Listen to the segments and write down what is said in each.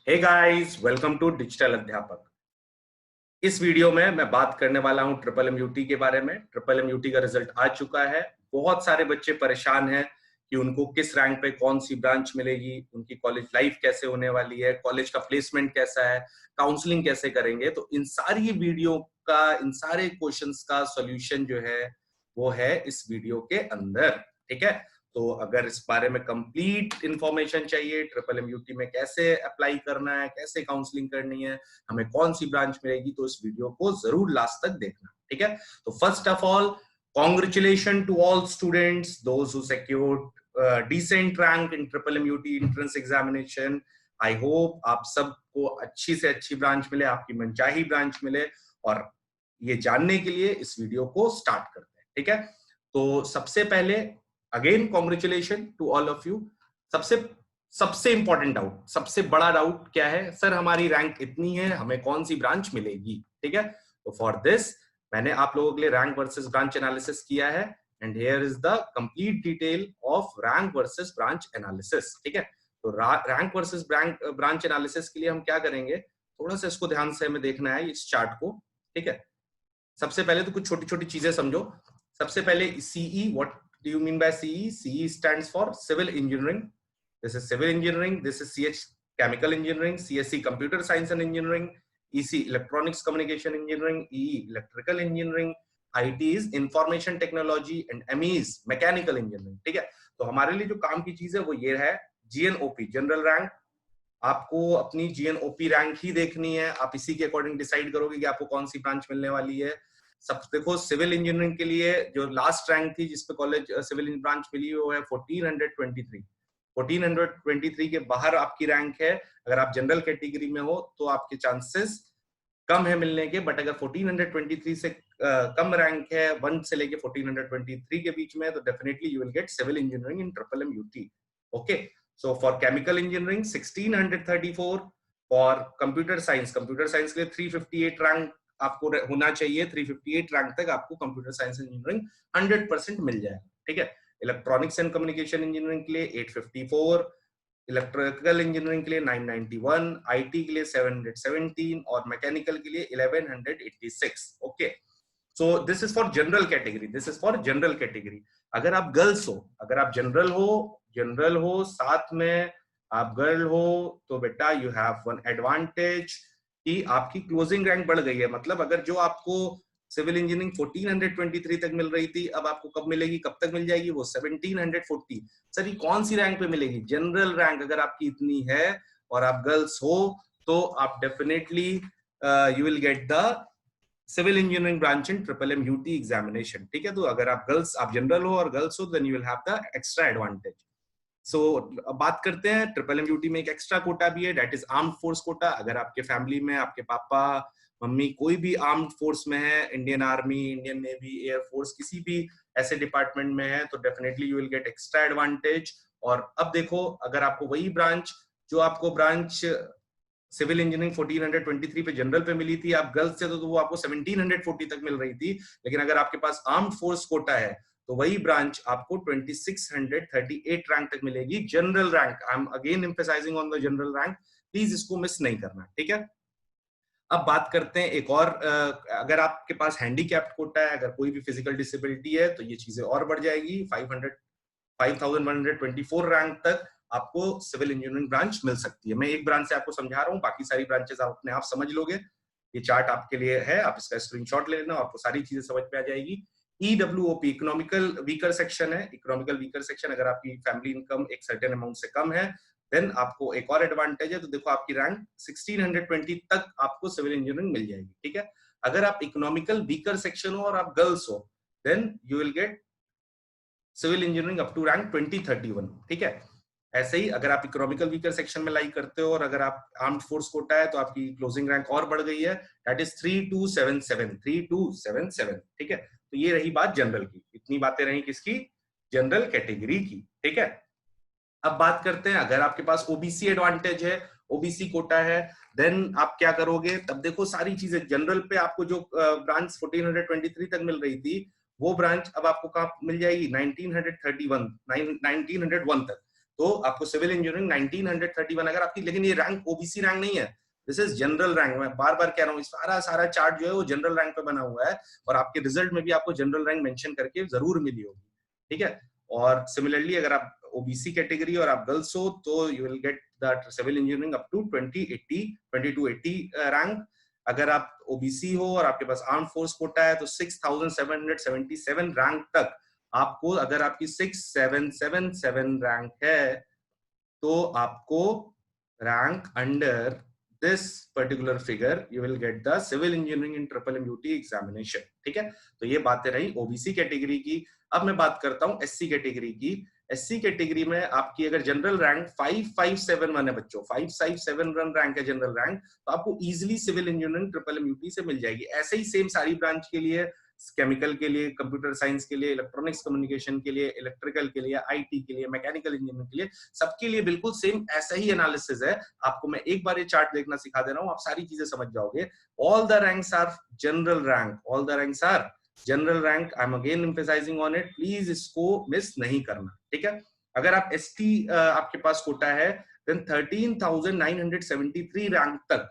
Hey guys, welcome to digital Adhyapak. इस video में मैं बात करने वाला हूं ट्रिपल एमयूटी के बारे में। ट्रिपल एमयूटी का रिजल्ट आ चुका है। बहुत सारे बच्चे परेशान हैं कि उनको किस रैंक पे कौन सी ब्रांच मिलेगी, उनकी कॉलेज लाइफ कैसे होने वाली है, कॉलेज का प्लेसमेंट कैसा है, काउंसलिंग कैसे करेंगे। तो इन सारी वीडियो का, इन सारे क्वेश्चंस का सॉल्यूशन जो है वो है इस वीडियो के अंदर। ठीक है, तो अगर इस बारे में कंप्लीट इंफॉर्मेशन चाहिए, ट्रिपल एमयूटी में कैसे अप्लाई करना है, कैसे काउंसलिंग करनी है, हमें कौन सी ब्रांच मिलेगी, तो इस वीडियो को जरूर लास्ट तक देखना। ठीक है, तो first of all congratulation to all students those who secured decent rank in triple MUT entrance examination. I hope आप सबको अच्छी से अच्छी ब्रांच मिले, आपकी मनचाही ब्रांच मिले। और ये जानने के लिए इस वीडियो को स्टार्ट करते हैं। ठीक है, तो सबसे पहले again congratulation to all of you. सबसे सबसे इंपॉर्टेंट डाउट, सबसे बड़ा डाउट क्या है, सर हमारी रैंक इतनी है, हमें कौन सी ब्रांच मिलेगी। ठीक है, तो फॉर दिस मैंने आप लोगों के लिए रैंक वर्सेस ब्रांच एनालिसिस किया है and here is the complete detail of rank versus branch analysis. ठीक है, तो रैंक वर्सेस ब्रांच एनालिसिस के लिए हम क्या करेंगे, थोड़ा सा इसको ध्यान से हमें देखना है इस चार्ट को। ठीक है, सबसे पहले तो कुछ छोटी छोटी चीजें समझो। सबसे पहले CE, what do you mean by CE? CE stands for civil engineering. This is civil engineering. This is CH chemical engineering, CSE computer science and engineering, EC electronics communication engineering, EE electrical engineering, IT is information technology and ME is mechanical engineering. ठीक है, तो हमारे लिए जो काम की चीज है वो ये है, GNOP जनरल रैंक। आपको अपनी GNOP रैंक ही देखनी है, आप इसी के अकॉर्डिंग डिसाइड करोगे कि आपको कौन सी ब्रांच मिलने वाली है। सब देखो, सिविल इंजीनियरिंग के लिए जो लास्ट रैंक थी जिसपे कॉलेज सिविल ब्रांच मिली वो है 1423। 1423 के बाहर आपकी रैंक है, अगर आप जनरल कैटेगरी में हो तो आपके चांसेस कम है मिलने के। बट अगर 1423 से कम रैंक है, 1 से लेके 1423 के बीच में, तो definitely you will get civil engineering in triple MUT. Okay, so for chemical engineering 1634, for computer science के लिए 358 रैंक आपको होना चाहिए। 358 रैंक तक आपको कंप्यूटर साइंस इंजीनियरिंग 100% मिल जाएगा। ठीक है, इलेक्ट्रॉनिक्स एंड कम्युनिकेशन इंजीनियरिंग के लिए 854, इलेक्ट्रिकल इंजीनियरिंग के लिए 991, आईटी के लिए 717 और मैकेनिकल के लिए 1186। Okay, so this is for general category, this is for general category. अगर आप गर्ल्स हो, अगर आप जनरल हो साथ में आप गर्ल हो, तो बेटा यू हैव वन एडवांटेज कि आपकी क्लोजिंग रैंक बढ़ गई है। मतलब अगर जो आपको सिविल इंजीनियरिंग 1423 तक मिल रही थी, अब आपको कब मिलेगी, कब तक मिल जाएगी, वो 1740। सर ये कौन सी रैंक पे मिलेगी? जनरल रैंक अगर आपकी इतनी है और आप गर्ल्स हो तो आप definitely you will get the civil engineering branch in triple MUT examination. ठीक है, तो अगर आप जनरल हो और गर्ल्स हो, then you will have the extra advantage. So अब बात करते हैं, ट्रिपल एमयूटी में एक एक्स्ट्रा कोटा भी है, that is armed force quota. अगर आपके फैमिली में आपके पापा मम्मी कोई भी आर्म्ड फोर्स में है, Indian army, Indian navy, air force, किसी भी ऐसे डिपार्टमेंट में है, तो definitely you will get extra advantage. और अब देखो, अगर आपको वही ब्रांच, जो आपको ब्रांच सिविल इंजीनियरिंग 1423 पे जनरल पे मिली थी, आप गर्ल्स से तो वो आपको 1740 तक मिल रही थी। लेकिन अगर आपके पास आर्म्ड फोर्स कोटा है तो वही ब्रांच आपको 2638 रैंक तक मिलेगी, general rank. I am again emphasising on the general rank, please इसको मिस नहीं करना। ठीक है, अब बात करते हैं एक और, अगर आपके पास हैंडीकैप्ड कोटा है, अगर कोई भी फिजिकल डिसेबिलिटी है, तो ये चीजें और बढ़ जाएगी। 5124 रैंक तक आपको सिविल इंजीनियरिंग ब्रांच मिल सकती है। मैं एक ब्रांच से आपको समझा रहा हूँ, बाकी सारी ब्रांचेस आप अपने आप समझ लोगे। ये चार्ट आपके लिए है, आप इसका स्क्रीनशॉट ले लेना, आपको सारी चीजें समझ में आ जाएगी। ईडब्ल्यूओपी इकोनॉमिकल वीकर सेक्शन है। इकोनॉमिकल वीकर सेक्शन, अगर आपकी फैमिली इनकम एक सर्टेन अमाउंट से कम है, देन आपको एक और एडवांटेज है। तो देखो, आपकी रैंक 1620 तक आपको सिविल इंजीनियरिंग मिल जाएगी। ठीक है, अगर आप इकोनॉमिकल वीकर सेक्शन हो और आप गर्ल्स हो, then you will get civil engineering up to rank 2031। ठीक है, ऐसे ही अगर आप इकोनॉमिकल वीकर सेक्शन में लाइक करते हो और अगर आप आर्म्ड फोर्स कोटा है, तो आपकी क्लोजिंग रैंक और बढ़ गई है, दैट इज 3277। ठीक है, तो ये रही बात जनरल की। इतनी बातें रही किसकी? जनरल कैटेगरी की। ठीक है, अब बात करते हैं, अगर आपके पास ओबीसी एडवांटेज है, ओबीसी कोटा है, देन आप क्या करोगे? तब देखो, सारी चीजें जनरल पे आपको जो ब्रांच 1423 तक मिल रही थी, वो ब्रांच अब आपको कहाँ मिल जाएगी? 1931 तक। तो आपको सिविल इंजीनियरिंग 1931 अगर आपकी, लेकिन ये रैंक ओबीसी रैंक नहीं है, दिस इज जनरल रैंक। मैं बार बार कह रहा हूँ, सारा चार्ट जो है वो जनरल रैंक पे बना हुआ है, और आपके रिजल्ट में भी आपको जनरल रैंक मेंशन करके जरूर मिली होगी, ठीक है। और सिमिलरली अगर आप ओबीसी कैटेगरी और आप गर्ल्स हो तो you will get that civil engineering up to 2280 rank. अगर आप ओबीसी हो और आपके पास आर्म फोर्स कोटा है तो 6777 रैंक तक आपको, अगर आपकी 6777 रैंक है तो आपको rank under this particular figure you will get the civil engineering in MMMUT examination, ठीक है। तो ये बातें रही ओबीसी कैटेगरी की। अब मैं बात करता हूं एससी कैटेगरी की। एससी कैटेगरी में आपकी अगर जनरल रैंक 5571 है बच्चों, 5571 रैंक है जनरल रैंक, तो आपको इजीली सिविल इंजीनियरिंग MMMUT से मिल जाएगी। ऐसे ही सेम सारी ब्रांच के लिए, केमिकल के लिए, कंप्यूटर साइंस के लिए, इलेक्ट्रॉनिक्स कम्युनिकेशन के लिए, इलेक्ट्रिकल के लिए, आईटी के लिए, मैकेनिकल इंजीनियरिंग के लिए, सबके लिए बिल्कुल सेम ऐसा ही एनालिसिस है। आपको मैं एक बार ये चार्ट देखना सिखा दे रहा हूं, आप सारी चीजें समझ जाओगे। All the ranks are general rank, all the ranks are general rank. I am again emphasising on it, please इसको मिस नहीं करना, ठीक है। अगर आप एसटी आपके पास कोटा है देन 13,973 रैंक तक,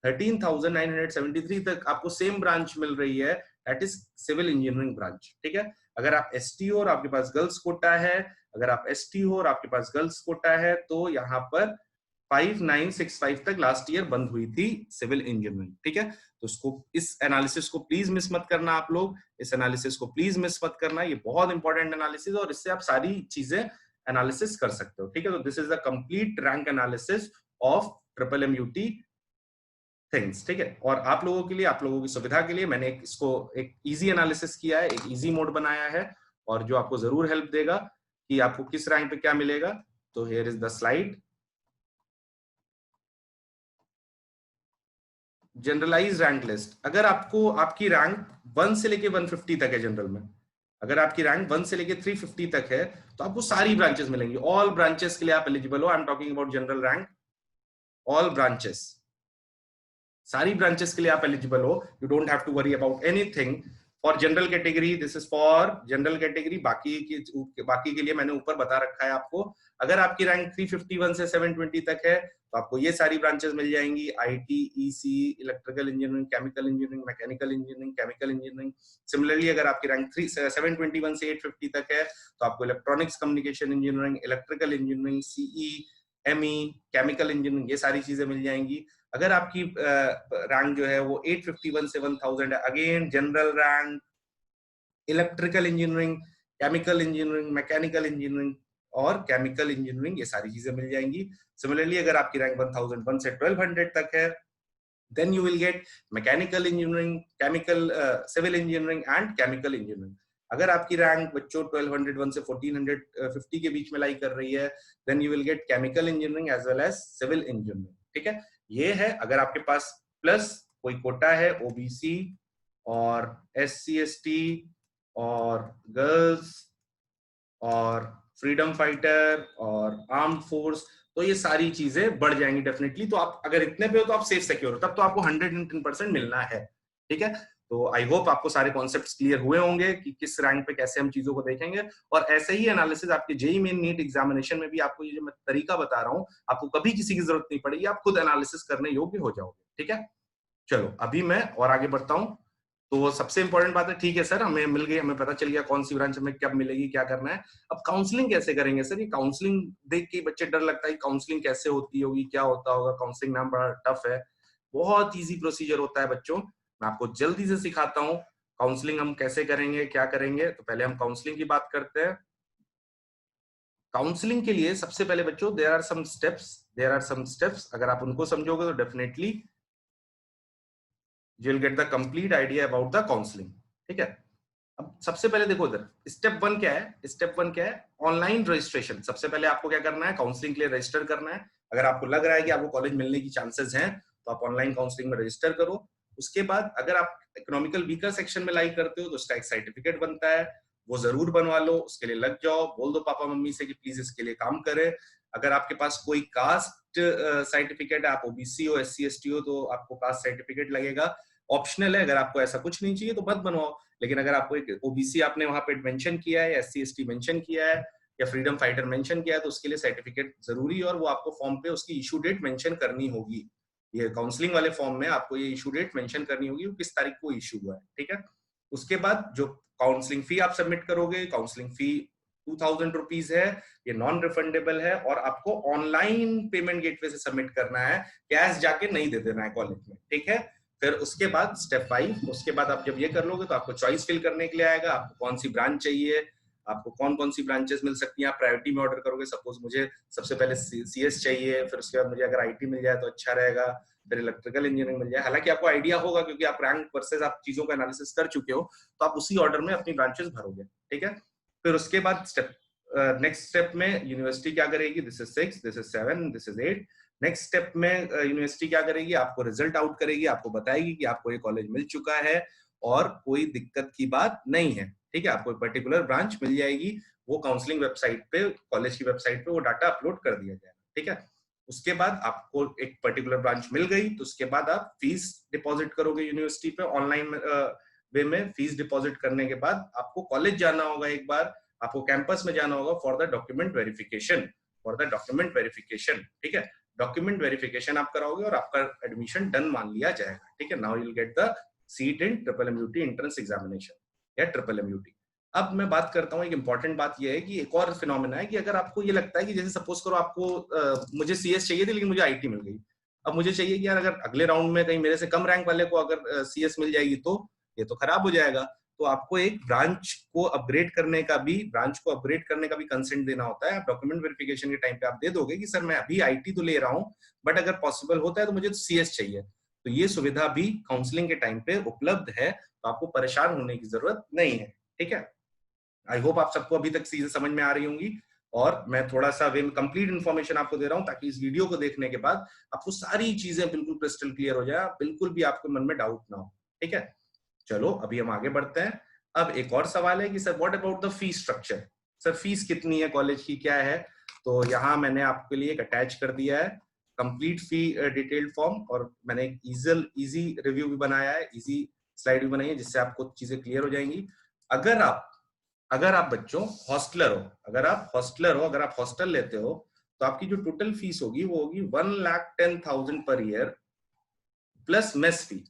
13,973 तक आपको सेम ब्रांच मिल रही है, that is civil engineering branch, ठीक है। अगर आप एसटी हो और आपके पास गर्ल्स कोटा है, अगर आप एसटी हो और आपके पास गर्ल्स कोटा है तो यहाँ पर 5965 तक लास्ट ईयर बंद हुई थी सिविल इंजीनियरिंग, ठीक है। तो इसको, इस एनालिसिस को प्लीज मिस मत करना आप लोग, इस एनालिसिस को प्लीज मिस मत करना, ये बहुत इंपॉर्टेंट एनालिसिस और इससे आप सारी चीजें एनालिसिस कर सकते हो, ठीक है। तो this is the complete rank analysis of MMMUT things, ठीक है। और आप लोगों के लिए, आप लोगों की सुविधा के लिए मैंने इसको एक इजी एनालिसिस किया है, एक इजी मोड बनाया है, और जो आपको जरूर हेल्प देगा कि आपको किस रैंक पे क्या मिलेगा। तो here is the slide. Generalize rank list. अगर आपको, आपकी रैंक 1 से लेके 150 तक है जनरल में, अगर आपकी रैंक 1 से लेके 350 तक है तो आपको सारी ब्रांचेस मिलेंगी, ऑल ब्रांचेस के लिए आप एलिजिबल हो। I am talking about general rank, all branches, सारी ब्रांचेस के लिए आप एलिजिबल हो। You don't have to worry about anything. For general category, this is for general category. बाकी के लिए मैंने ऊपर बता रखा है आपको। अगर आपकी रैंक 351 से 720 तक है तो आपको ये सारी ब्रांचेस मिल जाएंगी, IT, EC, electrical engineering, chemical engineering, mechanical engineering, chemical engineering. Similarly अगर आपकी रैंक 721 से 850 तक है तो आपको electronics communication engineering, electrical engineering, CE, ME, chemical engineering, ये सारी चीजें मिल जाएंगी। अगर आपकी रैंक जो है वो 851 से 1000 है, again general rank, electrical engineering, chemical engineering, mechanical engineering और केमिकल इंजीनियरिंग, ये सारी चीजें मिल जाएंगी। सिमिलरली अगर आपकी रैंक 1001 से 1200 तक है then you will get mechanical engineering, chemical, civil engineering and chemical engineering. अगर आपकी रैंक बच्चों 1201 से 1450 के बीच में लाई कर रही है then you will get chemical engineering as well as civil engineering, ठीक है। ये है अगर आपके पास प्लस कोई कोटा है ओबीसी और एससी एसटी और गर्ल्स और फ्रीडम फाइटर और आर्म फोर्स, तो ये सारी चीजें बढ़ जाएंगी डेफिनेटली। तो आप अगर इतने पे हो तो आप सेफ सिक्योर हो, तब तो आपको 110% मिलना है, ठीक है। तो आई होप आपको सारे कॉन्सेप्ट्स क्लियर हुए होंगे कि किस रैंक पे कैसे हम चीजों को देखेंगे। और ऐसे ही एनालिसिस आपके जेईई मेन नीट एग्जामिनेशन में भी आपको ये जो मैं तरीका बता रहा हूँ, आपको कभी किसी की जरूरत नहीं पड़ेगी, आप खुद एनालिसिस करने योग्य हो जाओगे, ठीक है। चलो अभी मैं और आगे बढ़ता हूँ। तो सबसे इंपॉर्टेंट बात है, ठीक है सर हमें मिल गई, हमें पता चल गया कौन सी ब्रांच हमें कब मिलेगी, क्या करना है। अब काउंसलिंग कैसे करेंगे सर? ये काउंसलिंग देख के बच्चे डर लगता है, काउंसलिंग कैसे होती होगी, क्या होता होगा, काउंसलिंग नाम बड़ा टफ है। बहुत इजी प्रोसीजर होता है बच्चों, मैं आपको जल्दी से सिखाता हूँ काउंसलिंग हम कैसे करेंगे, क्या करेंगे। तो पहले हम काउंसलिंग की बात करते हैं। काउंसलिंग के लिए सबसे पहले बच्चों देयर आर सम स्टेप्स, अगर आप उनको समझोगे तो definitely you will get the complete idea about the counseling, ठीक है। अब सबसे पहले देखो इधर स्टेप 1 क्या है, स्टेप 1 क्या है, ऑनलाइन रजिस्ट्रेशन। सबसे पहले आपको क्या करना है, काउंसलिंग के लिए रजिस्टर करना है। अगर आपको लग रहा है कि आपको कॉलेज मिलने की चांसेस हैं तो आप ऑनलाइन काउंसलिंग में रजिस्टर करो। उसके बाद अगर आप इकोनॉमिकल वीकर सेक्शन में लाइक करते हो तो उसका एक सर्टिफिकेट बनता है, वो जरूर बनवा लो, उसके लिए लग जाओ, बोल दो पापा मम्मी से कि प्लीज इसके लिए काम करें। अगर आपके पास कोई कास्ट सर्टिफिकेट है, आप ओबीसी हो, एससी एसटी हो, तो आपको कास्ट सर्टिफिकेट लगेगा, ऑप्शनल है। अगर आपको ऐसा कुछ नहीं चाहिए तो मत बनवाओ। लेकिन अगर आपको एक ओबीसी आपने वहां पे मेंशन किया है, एससी एसटी मेंशन किया है, या फ्रीडम फाइटर मेंशन किया है तो उसके लिए सर्टिफिकेट जरूरी है, और वो आपको फॉर्म पे उसकी इशू डेट मेंशन करनी होगी। ये काउंसलिंग वाले फॉर्म में आपको ये इशू डेट मेंशन करनी होगी, किस तारीख को इशू हुआ है, ठीक है। उसके बाद जो काउंसलिंग फी आप सबमिट करोगे, काउंसलिंग फी 2000 रुपीज है, ये नॉन रिफंडेबल है, और आपको ऑनलाइन पेमेंट गेटवे से सबमिट करना है, कैश जाके नहीं दे देना है कॉलेज में, ठीक है। फिर उसके बाद स्टेप 5, उसके बाद आप जब ये कर लोगे तो आपको चॉइस फिल करने के लिए आएगा, आपको कौन सी ब्रांच चाहिए, आपको कौन कौन सी ब्रांचेस मिल सकती हैं, आप प्रायोरिटी में ऑर्डर करोगे। सपोज मुझे सबसे पहले सीएस चाहिए, फिर उसके बाद मुझे अगर आईटी मिल जाए तो अच्छा रहेगा, फिर इलेक्ट्रिकल इंजीनियरिंग मिल जाए। हालांकि आपको आइडिया होगा क्योंकि आप रैंक वर्सेस आप चीजों का एनालिसिस कर चुके हो, तो आप उसी ऑर्डर में अपनी ब्रांचेस भरोगे, ठीक है। फिर उसके बाद नेक्स्ट स्टेप में यूनिवर्सिटी क्या करेगी, this is 6, this is 7, this is 8। Next step में यूनिवर्सिटी क्या करेगी, आपको रिजल्ट आउट करेगी, आपको बताएगी कि आपको ये कॉलेज मिल चुका है और कोई दिक्कत की बात नहीं है, ठीक है। आपको पर्टिकुलर ब्रांच मिल जाएगी, वो काउंसलिंग वेबसाइट पे, कॉलेज की वेबसाइट पे वो डाटा अपलोड कर दिया जाएगा, ठीक है। उसके बाद आपको एक पर्टिकुलर ब्रांच मिल गई, तो उसके बाद आप फीस डिपॉजिट करोगे यूनिवर्सिटी पे ऑनलाइन वे में। फीस डिपॉजिट करने के बाद आपको कॉलेज जाना होगा, एक बार आपको कैंपस में जाना होगा फॉर द डॉक्यूमेंट वेरिफिकेशन, ठीक है। डॉक्यूमेंट वेरिफिकेशन आप कराओगे और आपका एडमिशन डन मान लिया जाएगा, ठीक है। Now you will get the seat in triple MUT entrance examination या ट्रिपल एमयूटी। अब मैं बात करता हूँ, एक इंपॉर्टेंट बात यह है कि एक और फिनोमेना है कि अगर आपको ये लगता है कि जैसे सपोज करो आपको मुझे सीएस चाहिए थी लेकिन मुझे आईटी मिल गई, अब मुझे चाहिए कि यार अगर अगले राउंड में कहीं मेरे से कम रैंक वाले को अगर सीएस मिल जाएगी तो ये तो खराब हो जाएगा। तो आपको एक ब्रांच को अपग्रेड करने का भी कंसेंट देना होता है। आप डॉक्यूमेंट वेरिफिकेशन के टाइम पे आप दे दोगे कि सर मैं अभी आईटी तो ले रहा हूँ बट अगर पॉसिबल होता है तो मुझे सीएस चाहिए, तो ये सुविधा भी काउंसलिंग के टाइम पे उपलब्ध है, तो आपको परेशान होने की जरूरत नहीं है, ठीक है। आई होप आप सबको अभी तक चीजें समझ में आ रही होंगी, और मैं थोड़ा सा वे में कंप्लीट इन्फॉर्मेशन आपको दे रहा हूं ताकि इस वीडियो को देखने के बाद आपको सारी चीजें बिल्कुल क्रिस्टल क्लियर हो जाए, बिल्कुल भी आपके मन में डाउट ना हो, ठीक है। चलो अभी हम आगे बढ़ते हैं। अब एक और सवाल है कि sir what about the fees structure, sir fees कितनी है कॉलेज की, क्या है। तो यहाँ मैंने आपके लिए एक अटैच कर दिया है कंप्लीट फी डिटेल्ड फॉर्म, और मैंने एक इजी रिव्यू भी बनाया है, इजी स्लाइड भी बनाई है जिससे आपको चीजें क्लियर हो जाएंगी। अगर आप बच्चों हॉस्टलर हो, अगर आप हॉस्टल लेते हो तो आपकी जो टोटल फीस होगी वो होगी 1,10,000 पर ईयर प्लस मेस फी।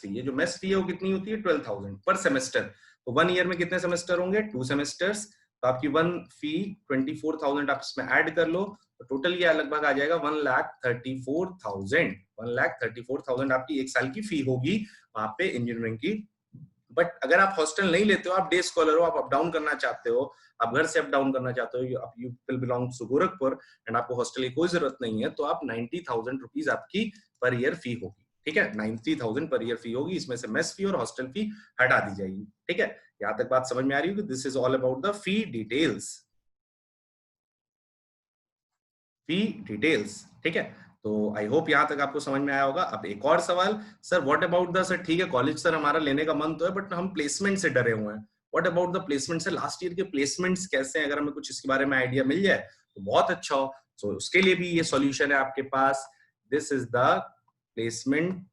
ये जो मेस फी है वो कितनी होती है 12,000 पर सेमेस्टर। तो 1 ईयर में कितने सेमेस्टर होंगे, 2 सेमेस्टर्स, तो आपकी 1 फी 24,000 आप इसमें ऐड कर लो, तो टोटल ये लगभग आ जाएगा 1,34,000 आपकी एक साल की फी होगी वहां पे इंजीनियरिंग की। बट अगर आप हॉस्टल नहीं लेते हो, आप डे स्कॉलर हो, आप अप डाउन करना चाहते हो, आप घर से अप डाउन करना चाहते हो, you will belong to Gorakhpur and आपको हॉस्टल की कोई जरूरत नहीं है, तो आप 90,000 रुपीज आपकी पर ईयर फी होगी, ठीक है। 90,000 पर ईयर फी होगी, इसमें से मेस फी और हॉस्टल फी हटा दी जाएगी, ठीक है। यहां तक बात समझ में आ रही है? This is all about the fee details, ठीक है। तो आई होप यहां तक आपको समझ में आया होगा। अब एक और सवाल, sir what about the, sir ठीक है कॉलेज सर हमारा लेने का मन तो है बट हम प्लेसमेंट से डरे हुए हैं, व्हाट अबाउट द प्लेसमेंट, से लास्ट ईयर के प्लेसमेंट्स कैसे हैं, अगर हमें कुछ इसके बारे में आइडिया मिल जाए तो बहुत अच्छा हो। सो उसके लिए भी ये सॉल्यूशन है आपके पास, this is the placement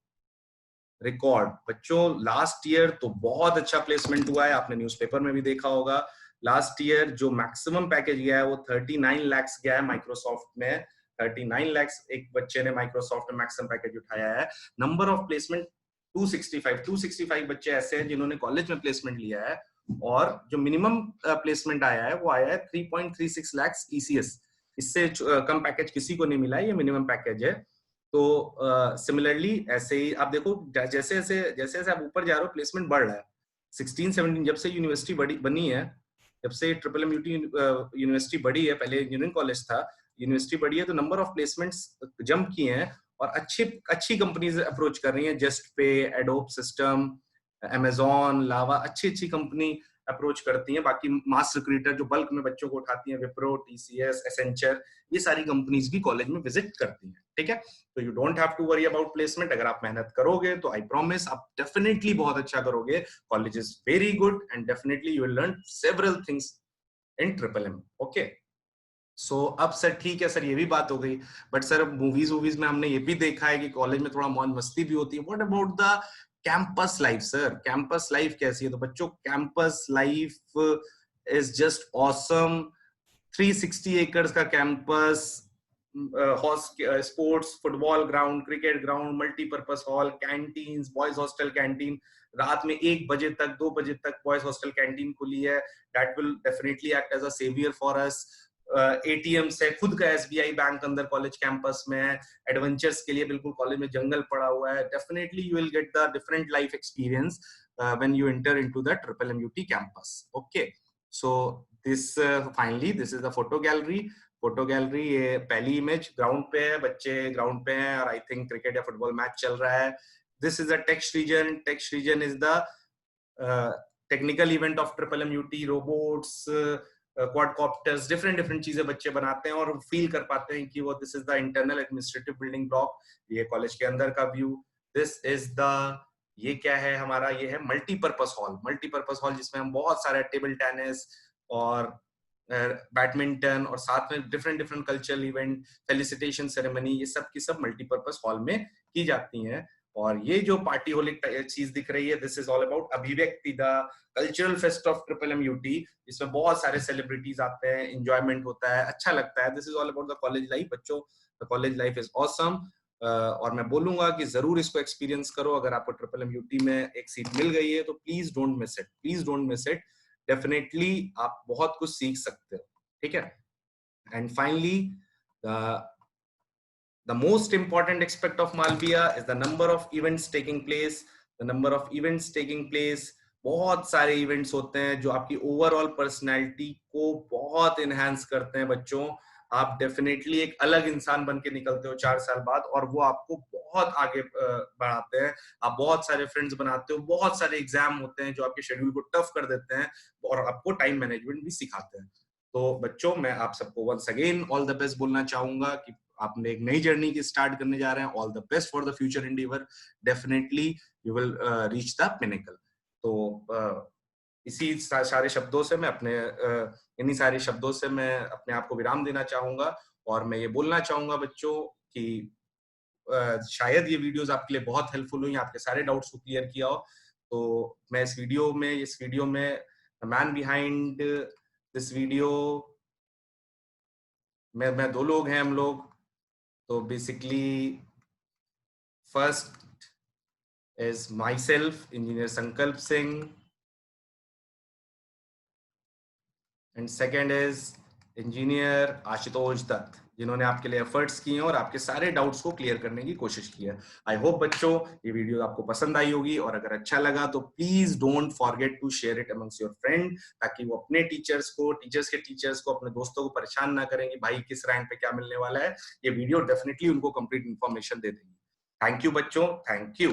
record. बच्चों लास्ट ईयर तो बहुत अच्छा प्लेसमेंट हुआ है, आपने न्यूज़पेपर में भी देखा होगा। लास्ट ईयर जो मैक्सिमम पैकेज गया है वो 39 लाख गया है माइक्रोसॉफ्ट में, 39 लाख एक बच्चे ने माइक्रोसॉफ्ट में मैक्सिमम पैकेज उठाया है। नंबर ऑफ प्लेसमेंट 265 बच्चे ऐसे हैं जिन्होंने कॉलेज में प्लेसमेंट लिया है, और जो मिनिमम प्लेसमेंट आया है वो आया है 3.36 लाख ईसीएस। इससे कम पैकेज किसी को नहीं मिला है, ये मिनिमम पैकेज है। तो सिमिलरली ऐसे ही आप देखो जैसे जैसे आप ऊपर जा रहे हो प्लेसमेंट बढ़ रहा है। 16-17 जब से यूनिवर्सिटी बनी है, जब से ट्रिपल एमयूटी यूनिवर्सिटी बढ़ी है, पहले इंजीनियरिंग कॉलेज था, यूनिवर्सिटी बढ़ी है, तो नंबर ऑफ प्लेसमेंट्स जंप किए हैं और अच्छी कंपनीज अप्रोच कर रही हैं, जस्ट पे, एडोब सिस्टम, अमेजॉन, लावा, अच्छी कंपनी अप्रोच करती हैं। बाकी मास रिक्रूटर जो बल्क में बच्चों को उठाती हैं, विप्रो, टीसीएस, एसेंचर, ये सारी कंपनीज भी कॉलेज में विजिट करती हैं, ठीक है। तो you don't have to worry about placement, अगर आप मेहनत करोगे तो आई प्रॉमिस आप डेफिनेटली बहुत अच्छा करोगे। College is very good and definitely you will learn several things in triple M, okay. So अब सर ठीक है सर ये भी बात हो गई, बट सर मूवीज में हमने ये भी देखा है कि कॉलेज में थोड़ा मौज मस्ती भी होती है। What about the campus life, sir campus life कैसी है? तो बच्चों campus life is just awesome. 360 acres का कैंपस, sports, football ground, cricket ground, multipurpose hall, canteens, boys hostel canteen, रात में 1 बजे तक 2 बजे तक बॉयज हॉस्टल कैंटीन खुली है। That will definitely act as a saviour for us. ATMs है, खुद का एसबीआई बैंक अंदर कॉलेज कैंपस में है। एडवेंचर्स के लिए बिल्कुल कॉलेज में जंगल पड़ा हुआ है। Definitely you will get the different life experience when you enter into the triple MUT campus. Okay, so this finally this is the photo gallery. Photo gallery, ये पहली इमेज ग्राउंड पे है, बच्चे ग्राउंड पे हैं और आई थिंक क्रिकेट या football match चल रहा है। This is the text region. Text region is the technical event of triple MUT, robots, quadcopters, different चीजें बच्चे बनाते हैं और फील कर पाते हैं कि वो this is the internal administrative building block. ये कॉलेज के अंदर का व्यू। दिस इज द, ये क्या है हमारा, ये है मल्टीपर्पज हॉल। मल्टीपर्पज हॉल जिसमें हम बहुत सारे टेबल टेनिस और बैडमिंटन और साथ में different cultural event, felicitation ceremony, ये सब की सब मल्टीपर्पज हॉल में की जाती हैं। और ये जो पार्टी हॉल चीज दिख रही है, this is all about Abhivyakti, the cultural fest of triple MUT. इसमें बहुत सारे सेलिब्रिटीज आते हैं, एंजॉयमेंट होता है, अच्छा लगता है। This is all about the college life बच्चों। The college life is awesome. और मैं बोलूंगा कि जरूर इसको एक्सपीरियंस करो। अगर आपको ट्रिपल एमयूटी में एक सीट मिल गई है तो please don't miss it, please don't miss it. Definitely आप बहुत कुछ सीख सकते हो, ठीक है। And finally the most important aspect of Malviya is the number of events taking place. The number of events taking place, बहुत सारे इवेंट्स होते हैं जो आपकी ओवरऑल पर्सनैलिटी को बहुत इनहेंस करते हैं बच्चों। आप डेफिनेटली एक अलग इंसान बन के निकलते हो 4 साल बाद, और वो आपको बहुत आगे बढ़ाते हैं। आप बहुत सारे फ्रेंड्स बनाते हो, बहुत सारे एग्जाम होते हैं जो आपके शेड्यूल को टफ कर देते हैं और आपको टाइम मैनेजमेंट भी सिखाते हैं। तो बच्चों, मैं आप सबको once again all the best बोलना चाहूंगा कि आपने एक नई जर्नी की स्टार्ट करने जा रहे हैं। All the best for the future Endeavour. Definitely you will reach the pinnacle. तो इसी सारे शब्दों से मैं अपने इन्हीं सारे शब्दों से मैं अपने आप को विराम देना चाहूंगा। और मैं ये बोलना चाहूंगा बच्चों कि शायद ये वीडियोस आपके लिए बहुत हेल्पफुल हुई, आपके सारे डाउट्स को क्लियर किया हो। तो मैं इस वीडियो में मैन बिहाइंड दिस वीडियो मैं 2 लोग हैं हम लोग। तो basically first is myself, Engineer Sankalp Singh, and second is Engineer Ashutosh Dutt, जिन्होंने आपके लिए एफर्ट्स किए हैं और आपके सारे डाउट्स को क्लियर करने की कोशिश की है। आई होप बच्चों ये वीडियो आपको पसंद आई होगी, और अगर अच्छा लगा तो please don't forget to share it amongst your friend, ताकि वो अपने टीचर्स के टीचर्स को, अपने दोस्तों को परेशान ना करें कि भाई किस रैंक पे क्या मिलने वाला है। ये वीडियो डेफिनेटली उनको कंप्लीट इन्फॉर्मेशन दे देगी। थैंक यू बच्चों, थैंक यू।